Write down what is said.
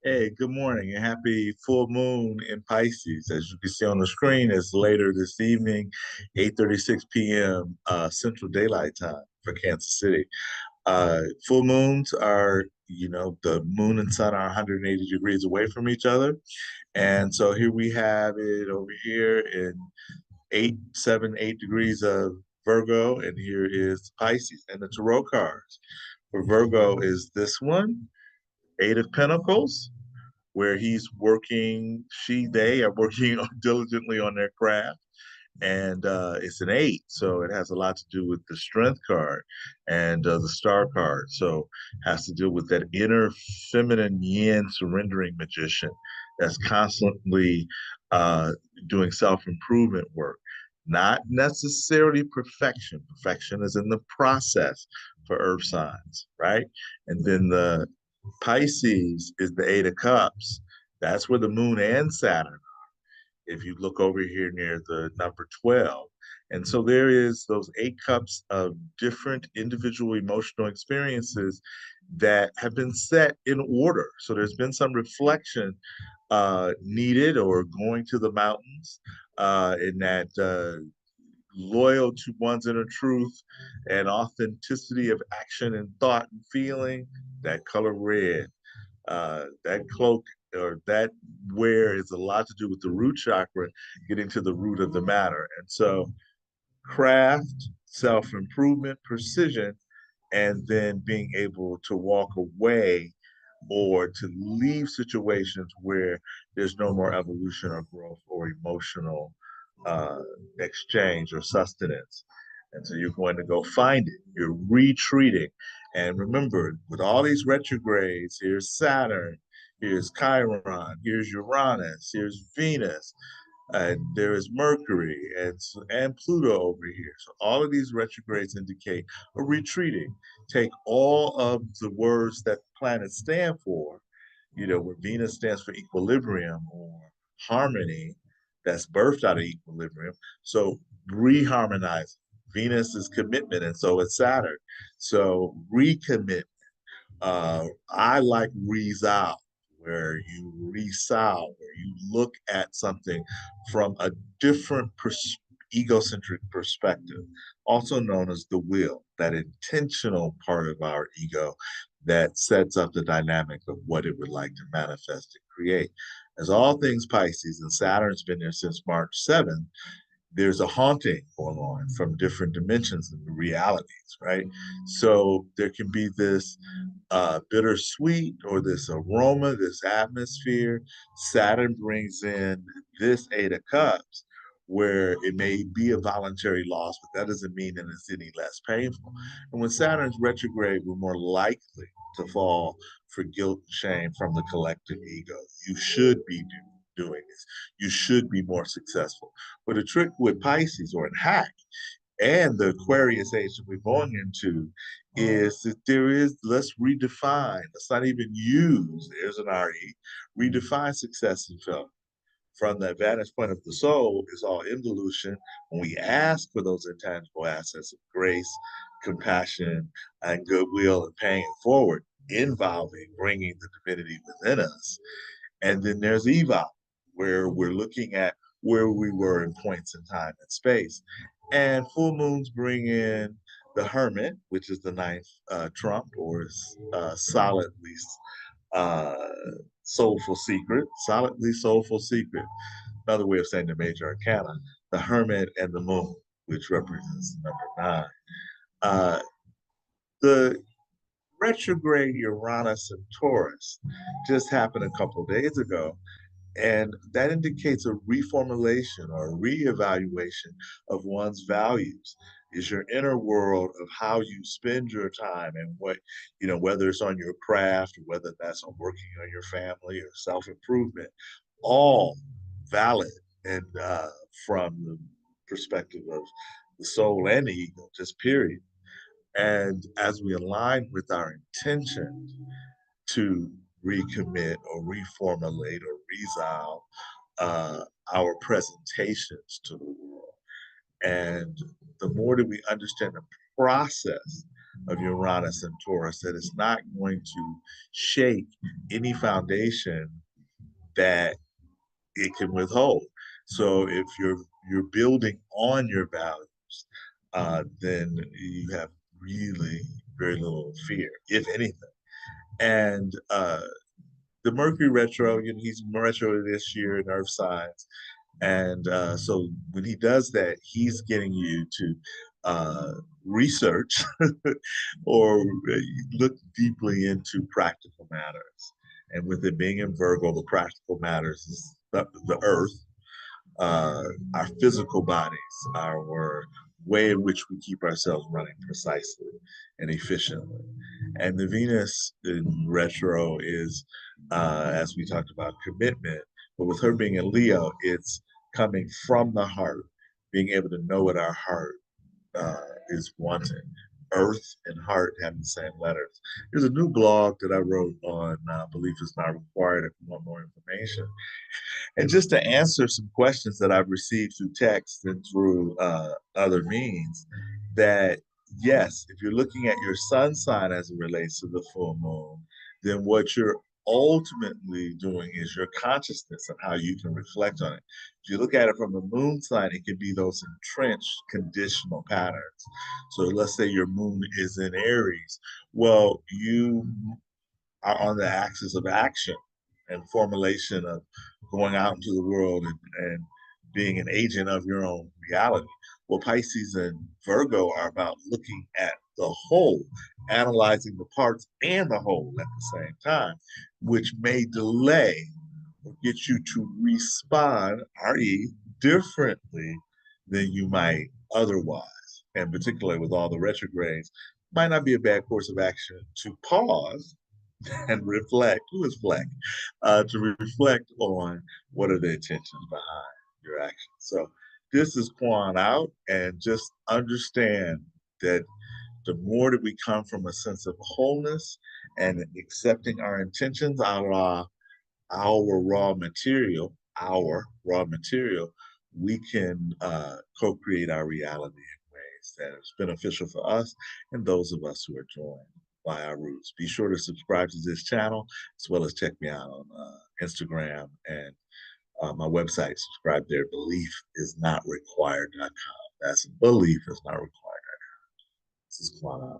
Hey, good morning and happy full moon in Pisces. As you can see on the screen, it's later this evening, 8:36 p.m. Central Daylight Time for Kansas City. Full moons are, the moon and sun are 180 degrees away from each other. And so here we have it over here in 8 degrees of Virgo, and here is Pisces. And the tarot cards for Virgo is this one, Eight of Pentacles, where he's working, they are working diligently on their craft. And it's an eight, so it has a lot to do with the strength card and the star card. So has to do with that inner feminine yin surrendering magician that's constantly uh, doing self-improvement work. Not necessarily perfection. Perfection is in the process for earth signs, right? And then the Pisces is the Eight of Cups. That's where the moon and Saturn, if you look over here near the number 12. And so there is those eight cups of different individual emotional experiences that have been set in order. So there's been some reflection needed, or going to the mountains in that loyal to one's inner truth and authenticity of action and thought and feeling, that color red, that cloak or that wear is a lot to do with the root chakra, getting to the root of the matter. And so craft, self-improvement, precision, and then being able to walk away or to leave situations where there's no more evolution or growth or emotional uh, exchange or sustenance. And so you're going to go find it. You're retreating. And remember, with all these retrogrades, here's Saturn, here's Chiron, here's Uranus, here's Venus, and there is Mercury and Pluto over here. So all of these retrogrades indicate a retreating. Take all of the words that planets stand for, where Venus stands for equilibrium or harmony, that's birthed out of equilibrium. So reharmonize. Venus is commitment, and so is Saturn. So recommit. I like resolve, where you resolve, where you look at something from a different egocentric perspective, also known as the will, that intentional part of our ego that sets up the dynamic of what it would like to manifest and create. As all things Pisces, and Saturn's been there since March 7th, there's a haunting going on from different dimensions and realities, right? So there can be this bittersweet or this aroma, this atmosphere. Saturn brings in this Eight of Cups, where it may be a voluntary loss, but that doesn't mean that it's any less painful. And when Saturn's retrograde, we're more likely to fall for guilt and shame from the collective ego. You should be doing this. You should be more successful. But the trick with Pisces or in Hack and the Aquarius age that we're going into is that there is, let's redefine, let's not even use, there's an RE, redefine success and failure. From the vantage point of the soul is all involution. When we ask for those intangible assets of grace, compassion, and goodwill and paying it forward, involving bringing the divinity within us. And then there's eval, where we're looking at where we were in points in time and space. And full moons bring in the hermit, which is the ninth trump, or solidly uh, soulful secret, solidly soulful secret. Another way of saying the major arcana, the hermit and the moon, which represents number nine. Uh, the retrograde Uranus and Taurus just happened a couple of days ago. And that indicates a reformulation or a reevaluation of one's values. Is your inner world of how you spend your time and what, whether it's on your craft or whether that's on working on your family or self improvement, all valid and from the perspective of the soul and the ego, just period. And as we align with our intention to recommit or reformulate or resolve uh, our presentations to the world. And the more that we understand the process of Uranus and Taurus that is not going to shake any foundation that it can withhold. So if you're building on your values, then you have really very little fear, if anything. And the Mercury retro, he's retro this year in Earth signs, and so when he does that, he's getting you to research or look deeply into practical matters. And with it being in Virgo, the practical matters is the earth, uh, our physical bodies, our way in which we keep ourselves running precisely and efficiently. And the Venus in retro is, as we talked about, commitment. But with her being in Leo, it's coming from the heart, being able to know what our heart is wanting. Earth and heart have the same letters. There's a new blog that I wrote on Belief is Not Required if you want more information. And just to answer some questions that I've received through text and through other means, that yes, if you're looking at your sun sign as it relates to the full moon, then what you're ultimately doing is your consciousness and how you can reflect on it. If you look at it from the moon sign, it can be those entrenched conditional patterns. So let's say your moon is in Aries. Well, you are on the axis of action and formulation of going out into the world and being an agent of your own reality. Well, Pisces and Virgo are about looking at the whole, analyzing the parts and the whole at the same time, which may delay or get you to respond, i.e., differently than you might otherwise. And particularly with all the retrogrades, might not be a bad course of action to pause and reflect. Who is Fleck? To reflect on what are the intentions behind your actions. So this is Quan out, and just understand that the more that we come from a sense of wholeness and accepting our intentions, our raw material, we can co-create our reality in ways that is beneficial for us and those of us who are joined by our roots. Be sure to subscribe to this channel as well as check me out on Instagram and my website. Subscribe there. Beliefisnotrequired.com. That's beliefisnotrequired.com. This is Kwana.